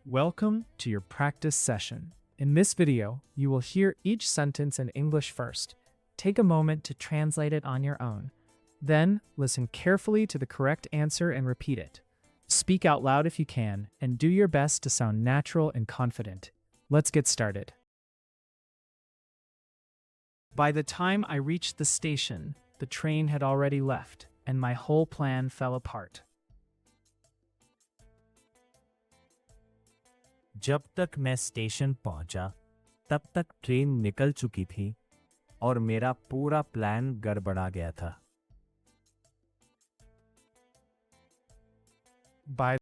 Welcome to your practice session. In this video, you will hear each sentence in English first. Take a moment to translate it on your own. Then, listen carefully to the correct answer and repeat it. Speak out loud if you can, and do your best to sound natural and confident. Let's get started. By the time I reached the station, the train had already left, and my whole plan fell apart. जब तक मैं station पहुंचा, तब तक train निकल चुकी थी और मेरा पूरा प्लान गड़बड़ा गया था। By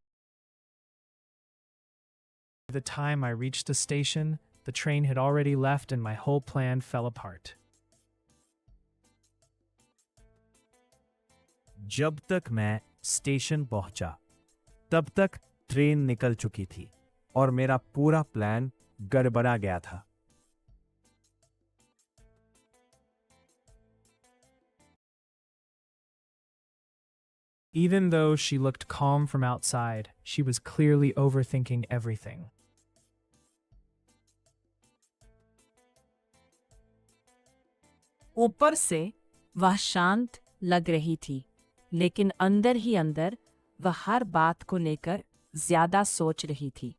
the time I reached the station, the train had already left and my whole plan fell apart. जब तक मैं स्टेशन पहुंचा, तब तक ट्रेन निकल चुकी थी और मेरा पूरा प्लान गड़बड़ा गया था। Even though she looked calm from outside, she was clearly overthinking everything. ऊपर से वह शांत लग रही थी, लेकिन अंदर ही अंदर वह हर बात को लेकर ज्यादा सोच रही थी।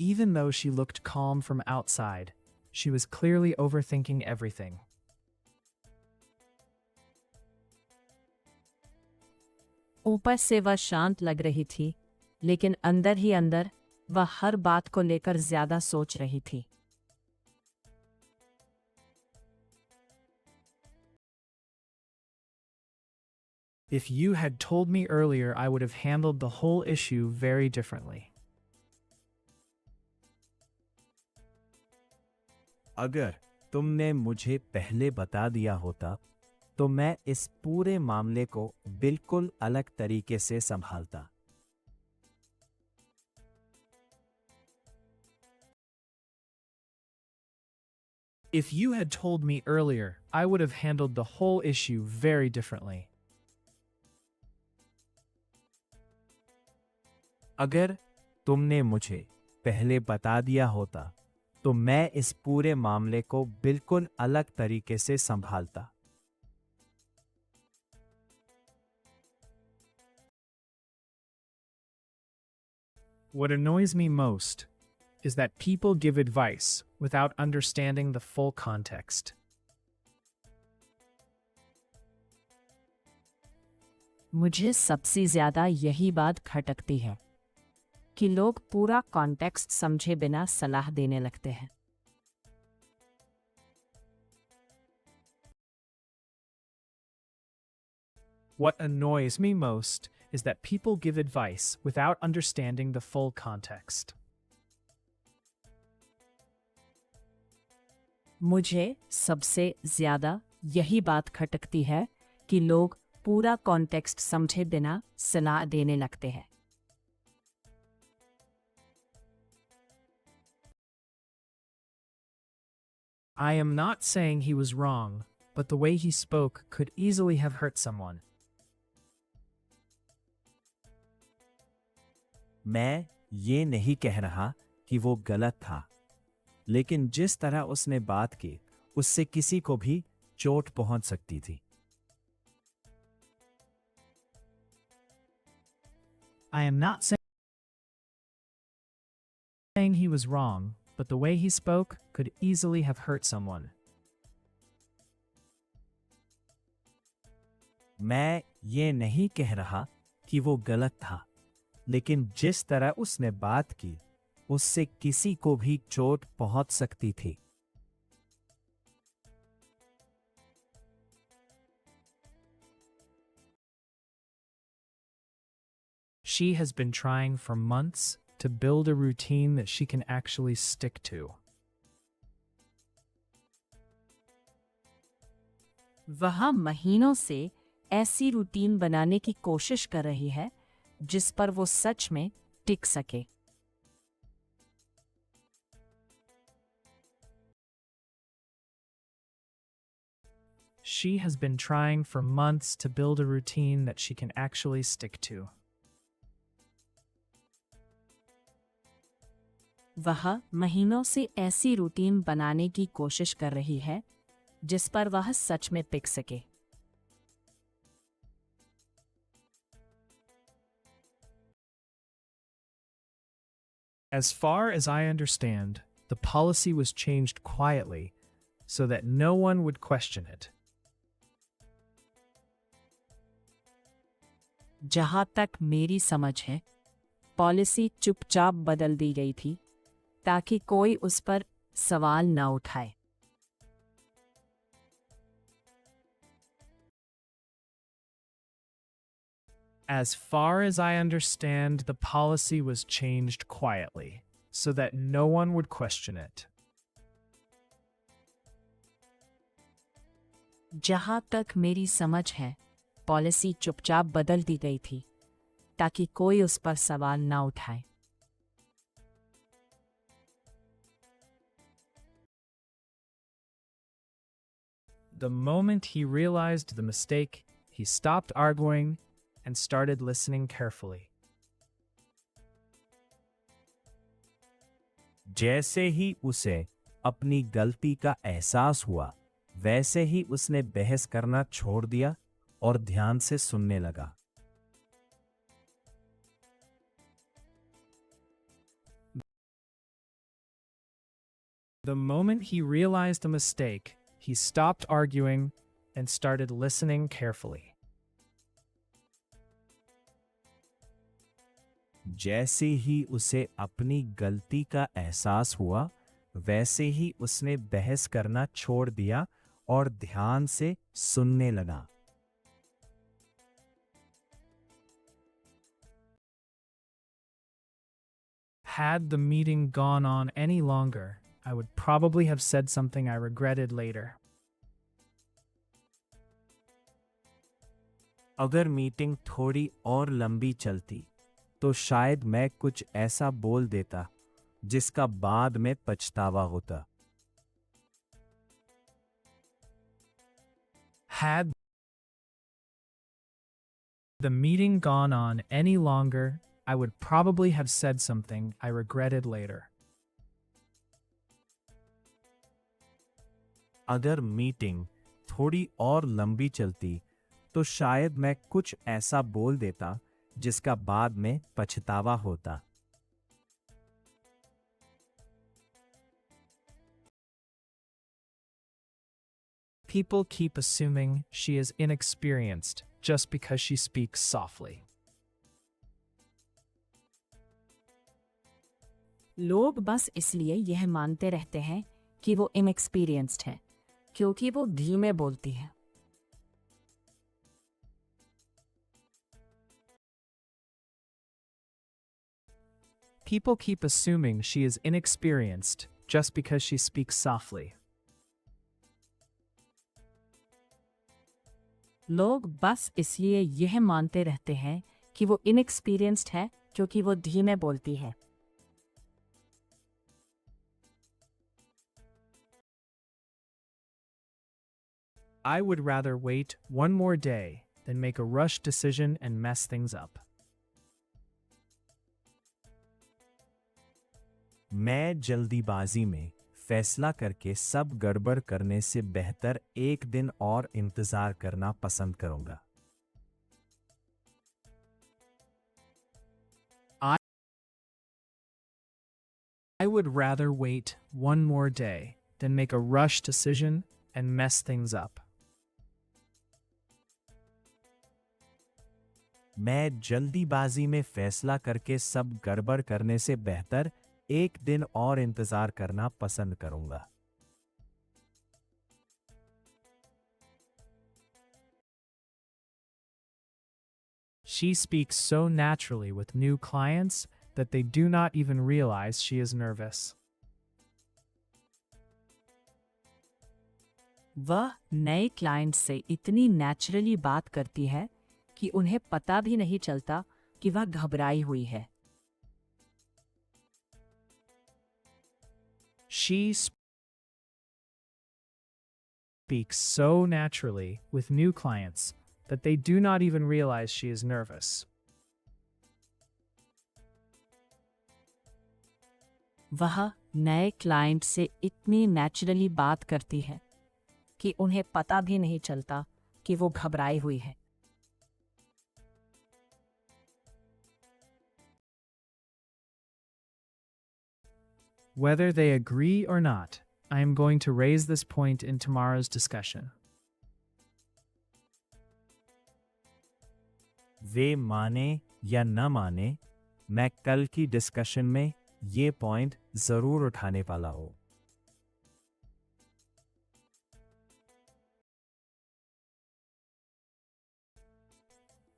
Even though she looked calm from outside, she was clearly overthinking everything. ऊपर से वह शांत लग रही थी, लेकिन अंदर ही अंदर वह हर बात को लेकर ज्यादा सोच रही थी। If you had told me earlier, I would have handled the whole issue very differently. अगर तुमने मुझे पहले बता दिया होता, तो मैं इस पूरे मामले को बिल्कुल अलग तरीके से संभालता। If you had told me earlier, I would have handled the whole issue very differently. अगर तुमने मुझे पहले बता दिया होता, तो मैं इस पूरे मामले को बिल्कुल अलग तरीके से संभालता। What annoys me most is that people give advice without understanding the full context. मुझे सबसे ज्यादा यही बात खटकती है कि लोग पूरा कॉन्टेक्स्ट समझे बिना सलाह देने लगते हैं। What annoys me most is that people give advice without understanding the full context. मुझे सबसे ज्यादा यही बात खटकती है कि लोग पूरा कॉन्टेक्स्ट समझे बिना सलाह देने लगते हैं। I am not saying he was wrong, but the way he spoke could easily have hurt someone. मैं ये नहीं कह रहा कि वो गलत था, लेकिन जिस तरह उसने बात की, उससे किसी को भी चोट पहुंच सकती थी। I am not saying he was wrong, but the way he spoke could easily have hurt someone. मैं ये नहीं कह रहा कि वो गलत था, लेकिन जिस तरह उसने बात की, उससे किसी को भी चोट पहुंच सकती थी। She has been trying for months to build a routine that she can actually stick to. वह महीनों से ऐसी रूटीन बनाने की कोशिश कर रही है जिस पर वो सच में टिक सके। She has been trying for months to build a routine that she can actually stick to. वह महीनों से ऐसी रूटीन बनाने की कोशिश कर रही है जिस पर वह सच में टिक सके। As far as I understand, the policy was changed quietly so that no one would question it. जहां तक मेरी समझ है, पॉलिसी चुपचाप बदल दी गई थी ताकि कोई उस पर सवाल न उठाए। As far as I understand, the policy was changed quietly so that no one would question it. जहां तक मेरी समझ है, पॉलिसी चुपचाप बदल दी गई थी ताकि कोई उस पर सवाल न उठाए। The moment he realized the mistake, he stopped arguing and started listening carefully. जैसे ही उसे अपनी गलती का एहसास हुआ, वैसे ही उसने बहस करना छोड़ दिया और ध्यान से सुनने लगा। The moment he realized the mistake, he stopped arguing and started listening carefully. जैसे ही उसे अपनी गलती का एहसास हुआ, वैसे ही उसने बहस करना छोड़ दिया और ध्यान से सुनने लगा। Had the meeting gone on any longer, I would probably have said something I regretted later. अगर मीटिंग थोड़ी और लंबी चलती, तो शायद मैं कुछ ऐसा बोल देता जिसका बाद में पछतावा होता। Had the meeting gone on any longer, I would probably have said something I regretted later. अगर मीटिंग थोड़ी और लंबी चलती, तो शायद मैं कुछ ऐसा बोल देता जिसका बाद में पछतावा होता। People keep assuming she is inexperienced just because she speaks softly. लोग बस इसलिए यह मानते रहते हैं कि वो इनएक्सपीरियंस्ड है, क्योंकि वो धीमे बोलती है। People keep assuming she is inexperienced just because she speaks softly. लोग बस इसलिए यह मानते रहते हैं कि वो इनएक्सपीरियंस्ड है क्योंकि वो धीमे बोलती है। I would rather wait one more day than make a rushed decision and mess things up. मैं जल्दीबाजी में फैसला करके सब गड़बड़ करने से बेहतर एक दिन और इंतजार करना पसंद करूंगा। I would rather wait one more day than make a rushed decision and mess things up. मैं जल्दीबाजी में फैसला करके सब गड़बड़ करने से बेहतर एक दिन और इंतजार करना पसंद करूंगा। She speaks so naturally with new clients that they do not even realize she is nervous. वह नए क्लाइंट से इतनी नेचुरली बात करती है कि उन्हें पता भी नहीं चलता कि वह घबराई हुई है। She speaks so naturally with new clients that they do not even realize she is nervous. वह नए क्लाइंट से इतनी नेचुरली बात करती है कि उन्हें पता भी नहीं चलता कि वो घबराई हुई है। Whether they agree or not, I am going to raise this point in tomorrow's discussion. वे माने या न माने, मैं कल की डिस्कशन में ये पॉइंट जरूर उठाने वाला हूं।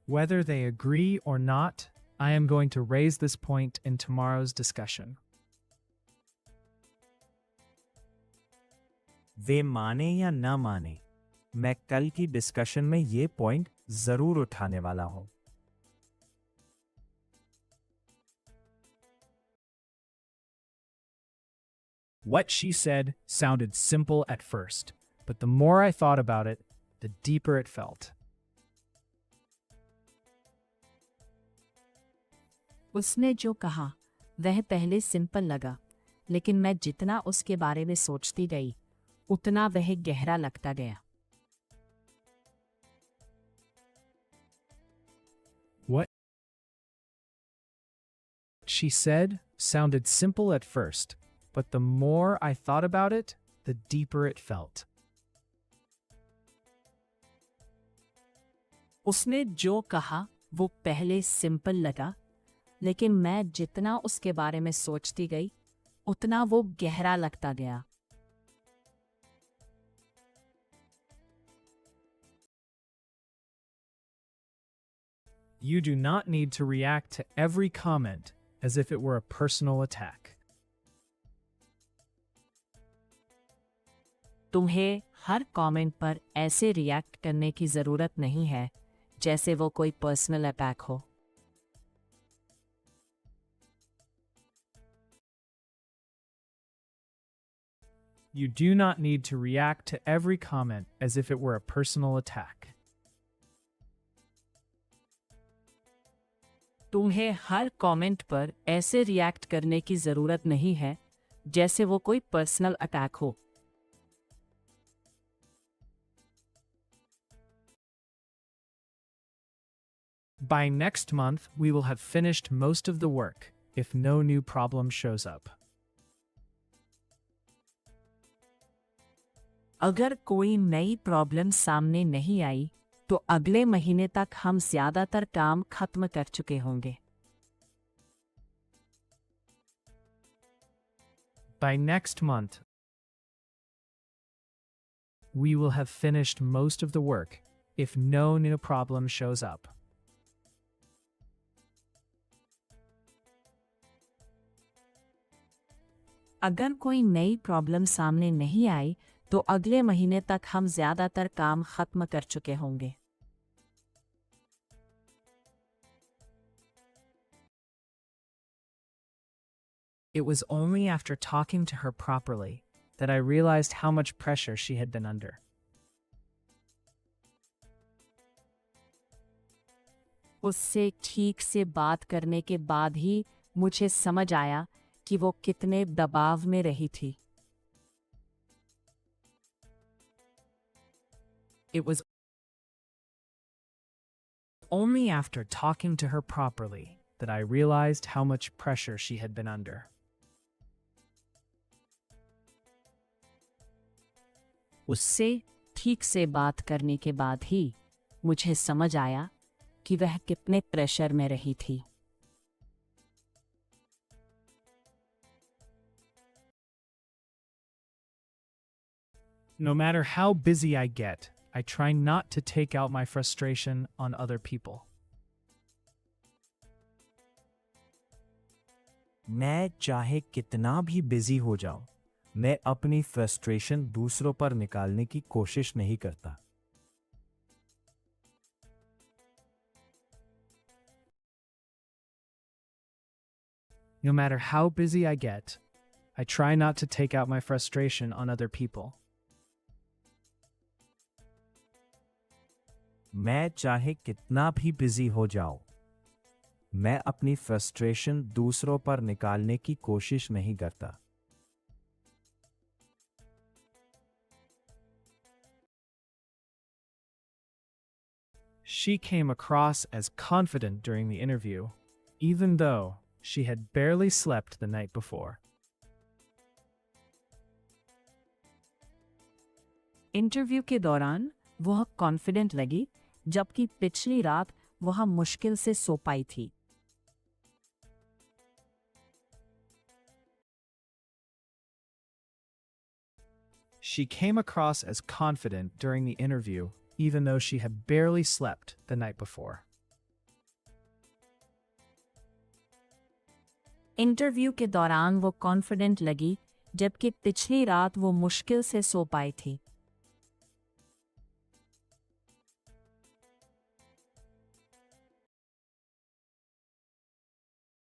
Whether they agree or not, I am going to raise this point in tomorrow's discussion. वे माने या न माने, मैं कल की डिस्कशन में ये पॉइंट जरूर उठाने वाला हूं। What she said sounded simple at first, but the more I thought about it, the deeper it felt. उसने जो कहा वह पहले सिंपल लगा, लेकिन मैं जितना उसके बारे में सोचती गई उतना वह गहरा लगता गया। What she said sounded simple at first, but the more I thought about it, the deeper it felt. उसने जो कहा वो पहले सिंपल लगा, लेकिन मैं जितना उसके बारे में सोचती गई उतना वो गहरा लगता गया। You do not need to react to every comment as if it were a personal attack. तुम्हें हर कमेंट पर ऐसे रिएक्ट करने की ज़रूरत नहीं है जैसे वो कोई पर्सनल अटैक हो। You do not need to react to every comment as if it were a personal attack. तुम्हें हर कमेंट पर ऐसे रिएक्ट करने की ज़रूरत नहीं है जैसे वो कोई पर्सनल अटैक हो। By next month, we will have finished most of the work, if no new problem shows up. अगर कोई नई प्रॉब्लम सामने नहीं आई तो अगले महीने तक हम ज़्यादातर काम खत्म कर चुके होंगे। By next month, we will have finished most of the work, if no new problem shows up. अगर कोई नई प्रॉब्लम सामने नहीं आई तो अगले महीने तक हम ज़्यादातर काम खत्म कर चुके होंगे। It was only after talking to her properly that I realized how much pressure she had been under. उससे ठीक से बात करने के बाद ही मुझे समझ आया कि वो कितने दबाव में रही थी। It was only after talking to her properly that I realized how much pressure she had been under. उससे ठीक से बात करने के बाद ही मुझे समझ आया कि वह कितने प्रेशर में रही थी। No matter how busy I get, I try not to take out my frustration on other people. मैं चाहे कितना भी बिजी हो जाऊं, मैं अपनी फ्रस्ट्रेशन दूसरों पर निकालने की कोशिश नहीं करता। No matter how busy I get, I try not to take out my frustration on other people. मैं चाहे कितना भी बिजी हो जाऊं, मैं अपनी फ्रस्ट्रेशन दूसरों पर निकालने की कोशिश नहीं करता। She came across as confident during the interview, even though she had barely slept the night before. Interview के दौरान वह कॉन्फिडेंट लगी, जबकि पिछली रात वह मुश्किल से सो पाई थी। She came across as confident during the interview, even though she had barely slept the night before. Interview के दौरान वो कॉन्फिडेंट लगी, जबकि पिछली रात वो मुश्किल से सो पाई थी।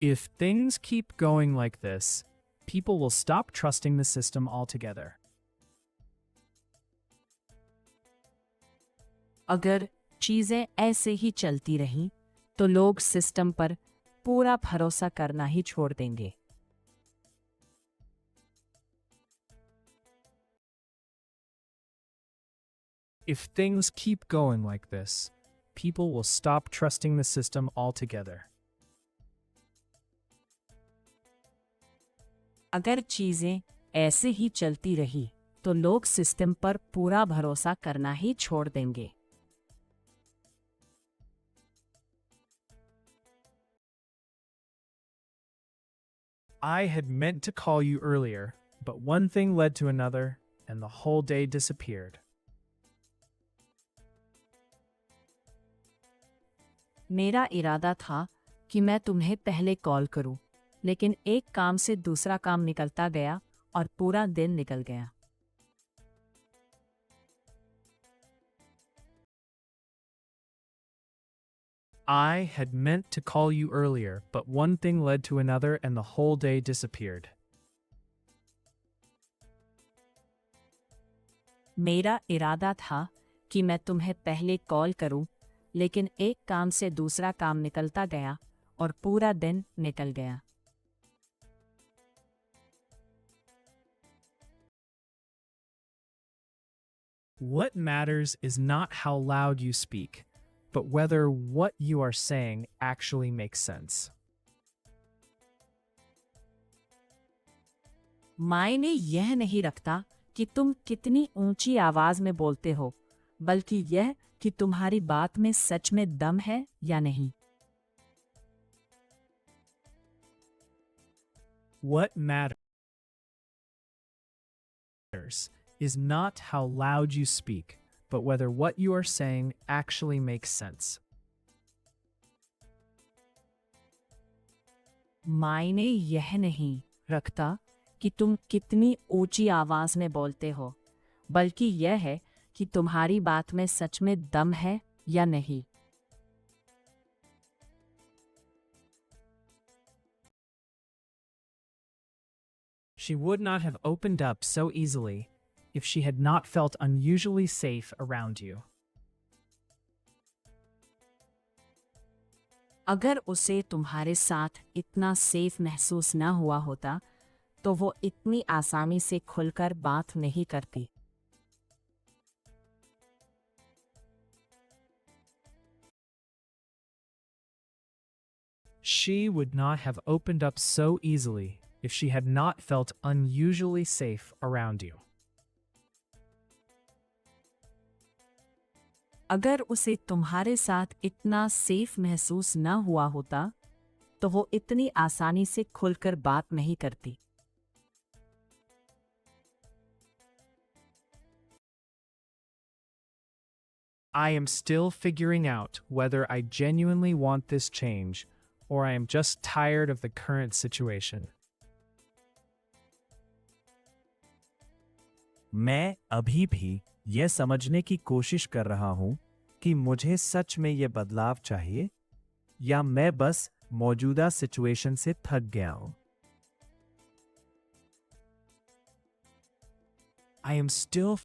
If things keep going like this, people will stop trusting the system altogether. अगर चीजें ऐसे ही चलती रहीं, तो लोग सिस्टम पर पूरा भरोसा करना ही छोड़ देंगे। If things keep going like this, people will stop trusting the system altogether. अगर चीजें ऐसे ही चलती रही, तो लोग सिस्टम पर पूरा भरोसा करना ही छोड़ देंगे। I had meant to call you earlier, but one thing led to another, and the whole day disappeared. मेरा इरादा था कि मैं तुम्हें पहले कॉल करूं, लेकिन एक काम से दूसरा काम निकलता गया और पूरा दिन निकल गया। I had meant to call you earlier, but one thing led to another, and the whole day disappeared. मेरा इरादा था कि मैं तुम्हें पहले कॉल करूं, लेकिन एक काम से दूसरा काम निकलता गया और पूरा दिन निकल गया। What matters is not how loud you speak, but whether what you are saying actually makes sense. मायने यह नहीं रखता कि तुम कितनी ऊंची आवाज में बोलते हो, बल्कि यह कि तुम्हारी बात में सच में दम है या नहीं। What matters is not how loud you speak, but whether what you are saying actually makes sense. मायने यह नहीं रखता कि तुम कितनी ऊंची आवाज में बोलते हो, बल्कि यह है कि तुम्हारी बात में सच में दम है या नहीं। She would not have opened up so easily if she had not felt unusually safe around you. अगर उसे तुम्हारे साथ इतना सेफ महसूस न हुआ होता, तो वो इतनी आसानी से खुलकर बात नहीं करती। She would not have opened up so easily if she had not felt unusually safe around you. अगर उसे तुम्हारे साथ इतना सेफ महसूस न हुआ होता, तो वो इतनी आसानी से खुलकर बात नहीं करती। I am still figuring out whether I genuinely want this change or I am just tired of the current situation. मैं अभी भी यह समझने की कोशिश कर रहा हूं कि मुझे सच में यह बदलाव चाहिए या मैं बस मौजूदा सिचुएशन से थक गया हूं। I am still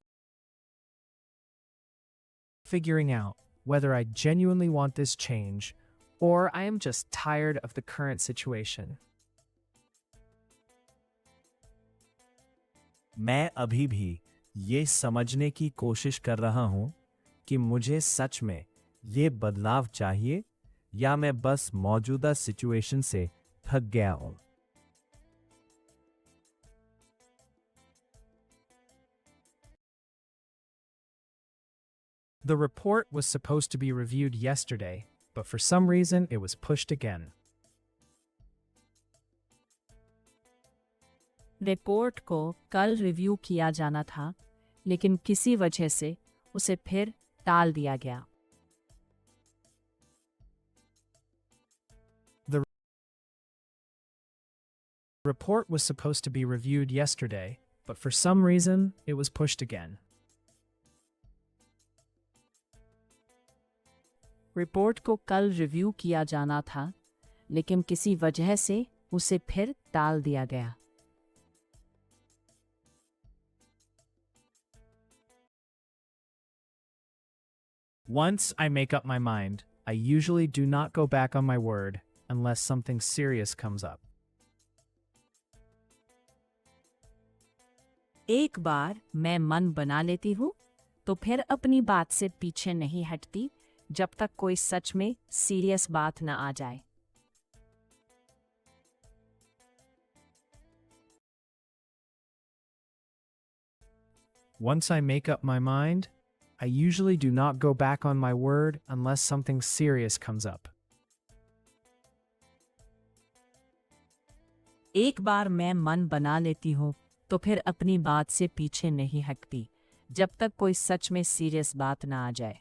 figuring out whether I genuinely want this change or I am just tired of the current situation. मैं अभी भी ये समझने की कोशिश कर रहा हूं कि मुझे सच में ये बदलाव चाहिए या मैं बस मौजूदा सिचुएशन से थक गया हूं. The report was supposed to be reviewed yesterday, but for some reason it was pushed again. Report को कल रिव्यू किया जाना था, लेकिन किसी वजह से उसे फिर टाल दिया गया. The report was supposed to be reviewed yesterday, but for some reason it was pushed again. Report को कल रिव्यू किया जाना था, लेकिन किसी वजह से उसे फिर टाल दिया गया. Once I make up my mind, I usually do not go back on my word unless something serious comes up. एक बार मैं मन बना लेती हूँ, तो फिर अपनी बात से पीछे नहीं हटती जब तक कोई सच में सीरियस बात न आ जाए. Once I make up my mind, I usually do not go back on my word unless something serious comes up. एक बार मैं मन बना लेती हूँ, तो फिर अपनी बात से पीछे नहीं हटती जब तक कोई सच में सीरियस बात न आ जाए.